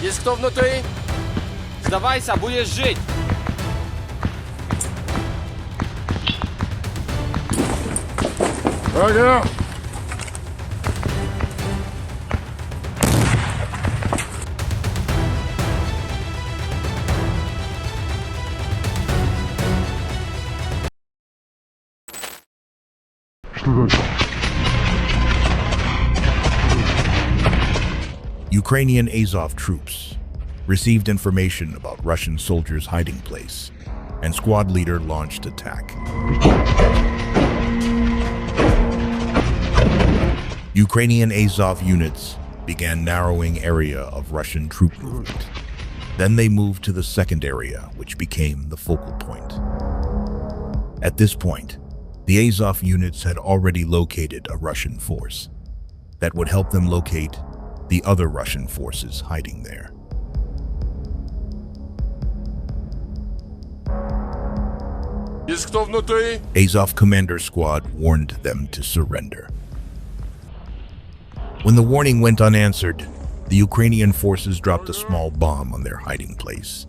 Есть кто внутри? Сдавайся, будешь жить! Пойдем! Что дальше? Ukrainian Azov troops received information about Russian soldiers' hiding place, and squad leader launched attack. Ukrainian Azov units began narrowing area of Russian troop movement. Then they moved to the second area, which became the focal point. At this point, the Azov units had already located a Russian force that would help them locate the other Russian forces hiding there. Есть кто внутри? Azov commander squad warned them to surrender. When the warning went unanswered, the Ukrainian forces dropped a small bomb on their hiding place.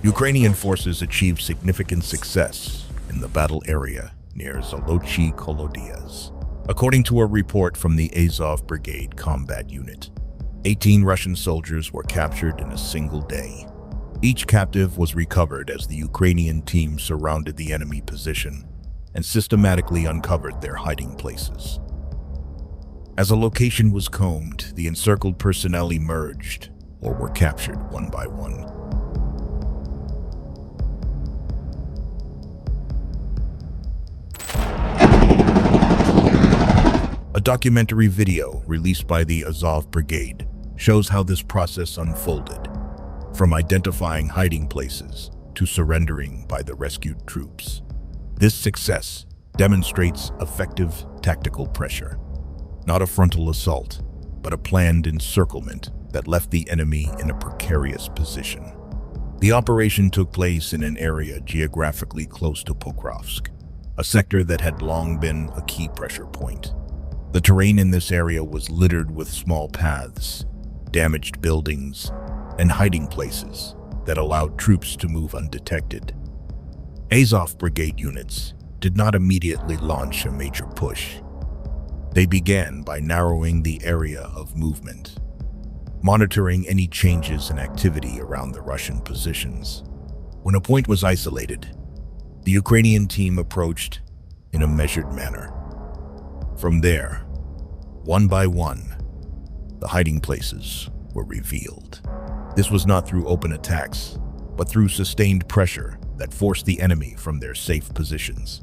Ukrainian forces achieved significant success in the battle area near Zolochi Kolodias. According to a report from the Azov Brigade Combat Unit, 18 Russian soldiers were captured in a single day. Each captive was recovered as the Ukrainian team surrounded the enemy position and systematically uncovered their hiding places. As a location was combed, the encircled personnel emerged or were captured one by one. A documentary video released by the Azov Brigade shows how this process unfolded, from identifying hiding places to surrendering by the rescued troops. This success demonstrates effective tactical pressure, not a frontal assault, but a planned encirclement that left the enemy in a precarious position. The operation took place in an area geographically close to Pokrovsk, a sector that had long been a key pressure point. The terrain in this area was littered with small paths, damaged buildings, and hiding places that allowed troops to move undetected. Azov Brigade units did not immediately launch a major push. They began by narrowing the area of movement, monitoring any changes in activity around the Russian positions. When a point was isolated, the Ukrainian team approached in a measured manner. From there, one by one, the hiding places were revealed. This was not through open attacks, but through sustained pressure that forced the enemy from their safe positions.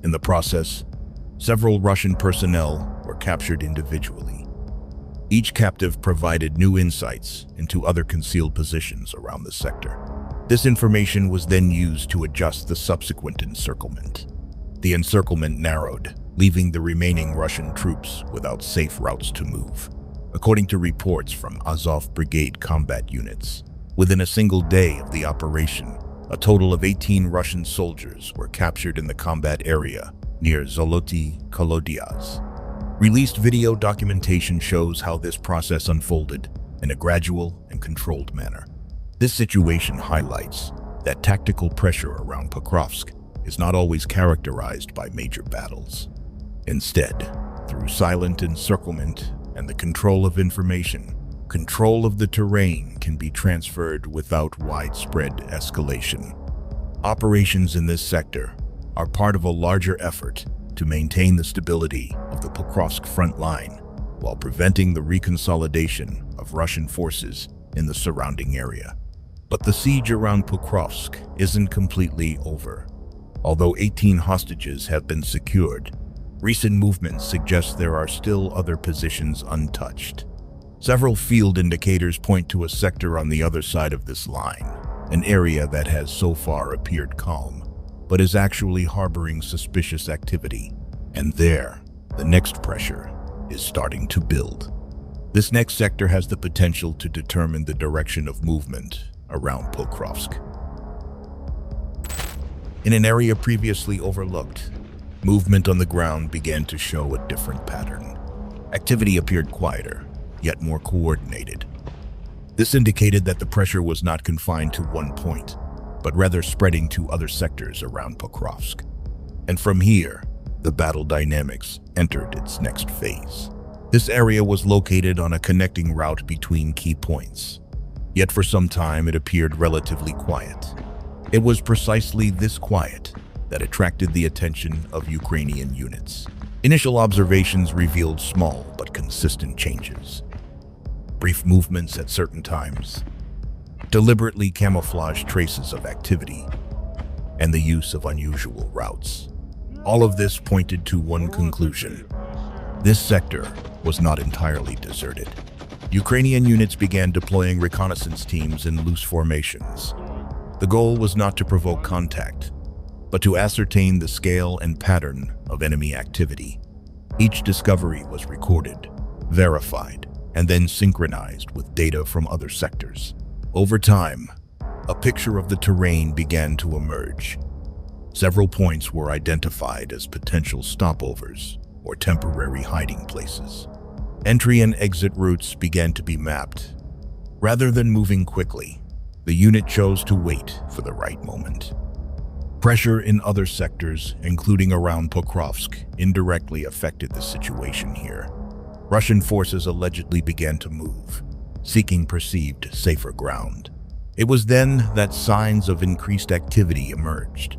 In the process, several Russian personnel were captured individually. Each captive provided new insights into other concealed positions around the sector. This information was then used to adjust the subsequent encirclement. The encirclement narrowed, leaving the remaining Russian troops without safe routes to move. According to reports from Azov Brigade combat units, within a single day of the operation, a total of 18 Russian soldiers were captured in the combat area near Zolochi Kolodias. Released video documentation shows how this process unfolded in a gradual and controlled manner. This situation highlights that tactical pressure around Pokrovsk is not always characterized by major battles. Instead, through silent encirclement and the control of information, control of the terrain can be transferred without widespread escalation. Operations in this sector are part of a larger effort to maintain the stability of the Pokrovsk front line while preventing the reconsolidation of Russian forces in the surrounding area. But the siege around Pokrovsk isn't completely over. Although 18 hostages have been secured, recent movements suggest there are still other positions untouched. Several field indicators point to a sector on the other side of this line, an area that has so far appeared calm, but is actually harboring suspicious activity. And there, the next pressure is starting to build. This next sector has the potential to determine the direction of movement around Pokrovsk. In an area previously overlooked, movement on the ground began to show a different pattern. Activity appeared quieter, yet more coordinated. This indicated that the pressure was not confined to one point, but rather spreading to other sectors around Pokrovsk. And from here, the battle dynamics entered its next phase. This area was located on a connecting route between key points. Yet for some time it appeared relatively quiet. It was precisely this quiet that attracted the attention of Ukrainian units. Initial observations revealed small but consistent changes. Brief movements at certain times, deliberately camouflaged traces of activity, and the use of unusual routes. All of this pointed to one conclusion. This sector was not entirely deserted. Ukrainian units began deploying reconnaissance teams in loose formations. The goal was not to provoke contact, but to ascertain the scale and pattern of enemy activity. Each discovery was recorded, verified, and then synchronized with data from other sectors. Over time, a picture of the terrain began to emerge. Several points were identified as potential stopovers or temporary hiding places. Entry and exit routes began to be mapped. Rather than moving quickly, the unit chose to wait for the right moment. Pressure in other sectors, including around Pokrovsk, indirectly affected the situation here. Russian forces allegedly began to move, seeking perceived safer ground. It was then that signs of increased activity emerged.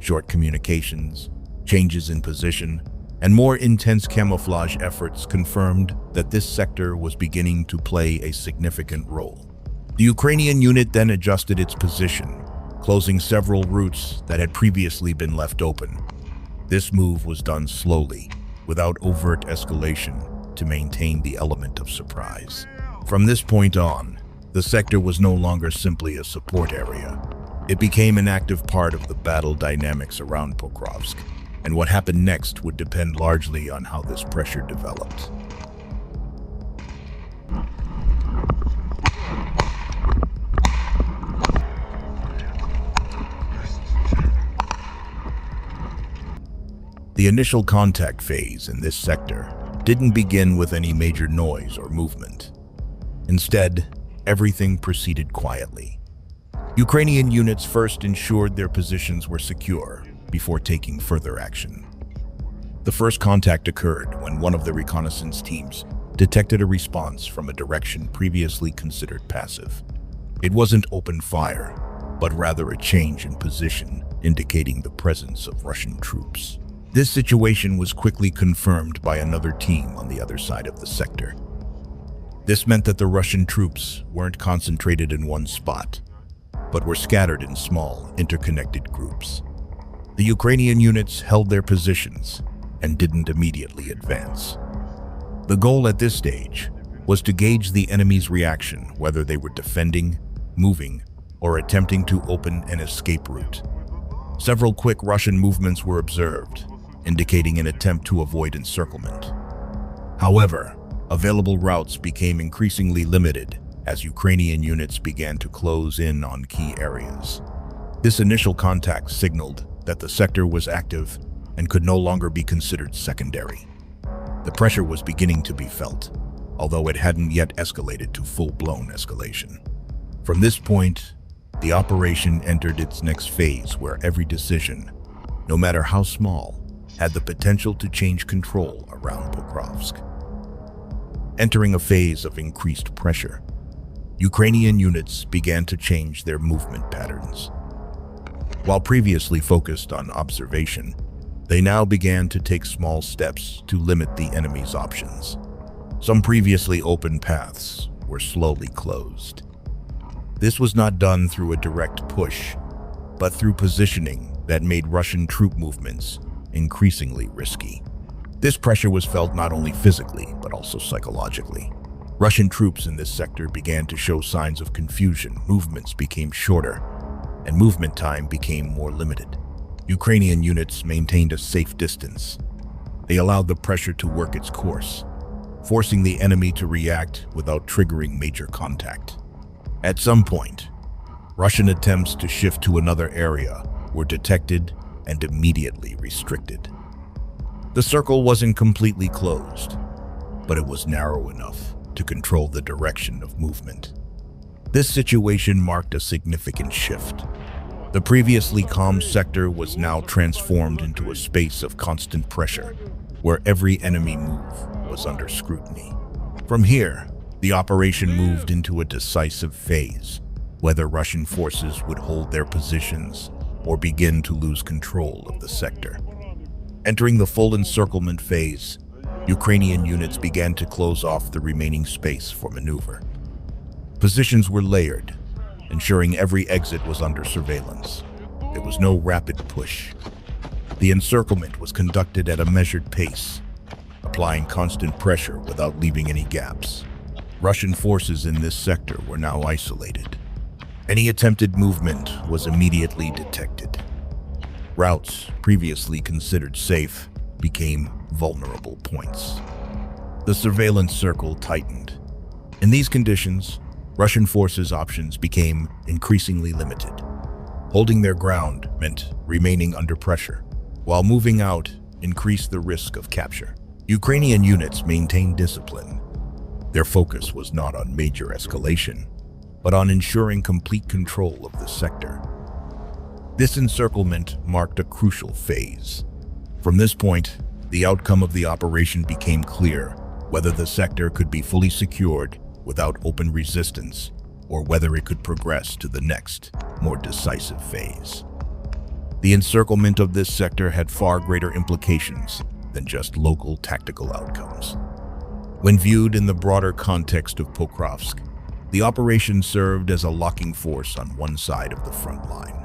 Short communications, changes in position, and more intense camouflage efforts confirmed that this sector was beginning to play a significant role. The Ukrainian unit then adjusted its position, closing several routes that had previously been left open. This move was done slowly, without overt escalation, to maintain the element of surprise. From this point on, the sector was no longer simply a support area. It became an active part of the battle dynamics around Pokrovsk, and what happened next would depend largely on how this pressure developed. The initial contact phase in this sector didn't begin with any major noise or movement. Instead, everything proceeded quietly. Ukrainian units first ensured their positions were secure before taking further action. The first contact occurred when one of the reconnaissance teams detected a response from a direction previously considered passive. It wasn't open fire, but rather a change in position, indicating the presence of Russian troops. This situation was quickly confirmed by another team on the other side of the sector. This meant that the Russian troops weren't concentrated in one spot, but were scattered in small, interconnected groups. The Ukrainian units held their positions and didn't immediately advance. The goal at this stage was to gauge the enemy's reaction, whether they were defending, moving, or attempting to open an escape route. Several quick Russian movements were observed, indicating an attempt to avoid encirclement. However, available routes became increasingly limited as Ukrainian units began to close in on key areas. This initial contact signaled that the sector was active and could no longer be considered secondary. The pressure was beginning to be felt, although it hadn't yet escalated to full-blown escalation. From this point, the operation entered its next phase where every decision, no matter how small, had the potential to change control around Pokrovsk. Entering a phase of increased pressure, Ukrainian units began to change their movement patterns. While previously focused on observation, they now began to take small steps to limit the enemy's options. Some previously open paths were slowly closed. This was not done through a direct push, but through positioning that made Russian troop movements increasingly risky. This pressure was felt not only physically, but also psychologically. Russian troops in this sector began to show signs of confusion. Movements became shorter, and movement time became more limited. Ukrainian units maintained a safe distance. They allowed the pressure to work its course, forcing the enemy to react without triggering major contact. At some point, Russian attempts to shift to another area were detected and immediately restricted. The circle wasn't completely closed, but it was narrow enough to control the direction of movement. This situation marked a significant shift. The previously calm sector was now transformed into a space of constant pressure, where every enemy move was under scrutiny. From here, the operation moved into a decisive phase, whether Russian forces would hold their positions or begin to lose control of the sector. Entering the full encirclement phase, Ukrainian units began to close off the remaining space for maneuver. Positions were layered, ensuring every exit was under surveillance. There was no rapid push. The encirclement was conducted at a measured pace, applying constant pressure without leaving any gaps. Russian forces in this sector were now isolated. Any attempted movement was immediately detected. Routes previously considered safe became vulnerable points. The surveillance circle tightened. In these conditions, Russian forces' options became increasingly limited. Holding their ground meant remaining under pressure, while moving out increased the risk of capture. Ukrainian units maintained discipline. Their focus was not on major escalation, but on ensuring complete control of the sector. This encirclement marked a crucial phase. From this point, the outcome of the operation became clear, whether the sector could be fully secured without open resistance, or whether it could progress to the next, more decisive phase. The encirclement of this sector had far greater implications than just local tactical outcomes. When viewed in the broader context of Pokrovsk, the operation served as a locking force on one side of the front line.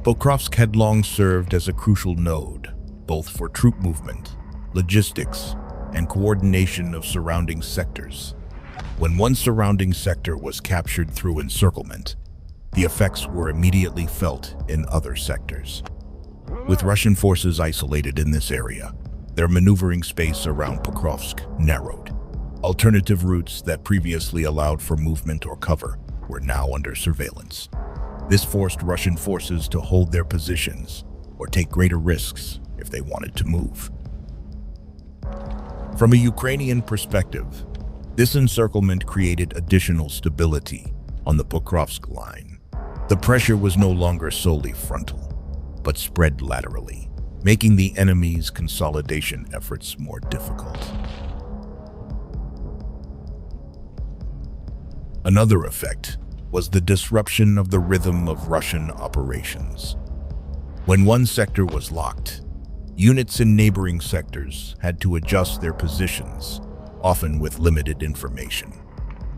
Pokrovsk had long served as a crucial node, both for troop movement, logistics, and coordination of surrounding sectors. When one surrounding sector was captured through encirclement, the effects were immediately felt in other sectors. With Russian forces isolated in this area, their maneuvering space around Pokrovsk narrowed. Alternative routes that previously allowed for movement or cover were now under surveillance. This forced Russian forces to hold their positions or take greater risks if they wanted to move. From a Ukrainian perspective, this encirclement created additional stability on the Pokrovsk line. The pressure was no longer solely frontal, but spread laterally, making the enemy's consolidation efforts more difficult. Another effect was the disruption of the rhythm of Russian operations. When one sector was locked, units in neighboring sectors had to adjust their positions, often with limited information.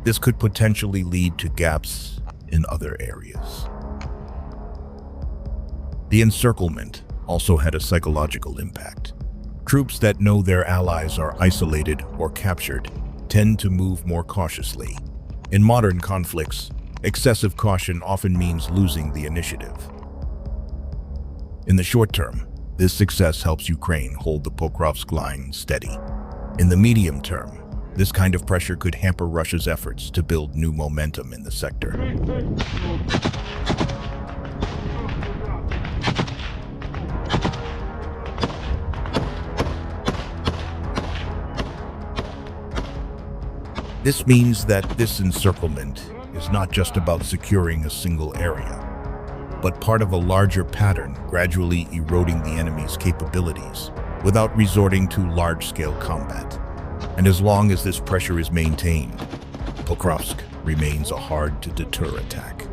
This could potentially lead to gaps in other areas. The encirclement also had a psychological impact. Troops that know their allies are isolated or captured tend to move more cautiously. In modern conflicts, excessive caution often means losing the initiative. In the short term, this success helps Ukraine hold the Pokrovsk line steady. In the medium term, this kind of pressure could hamper Russia's efforts to build new momentum in the sector. This means that this encirclement is not just about securing a single area, but part of a larger pattern gradually eroding the enemy's capabilities without resorting to large-scale combat. And as long as this pressure is maintained, Pokrovsk remains a hard-to-deter attack.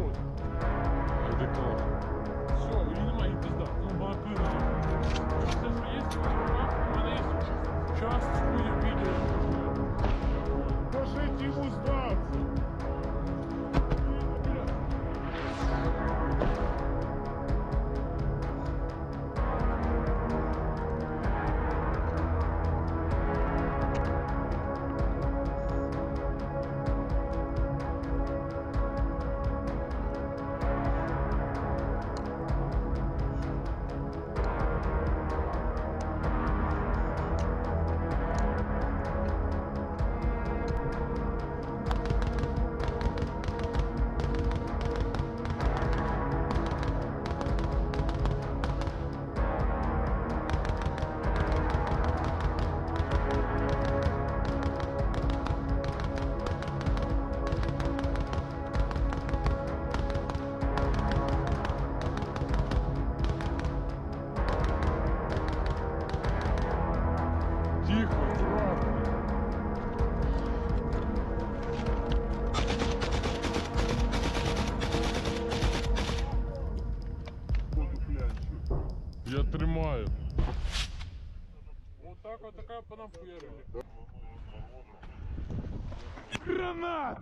такая по нам хуярили. Гранат!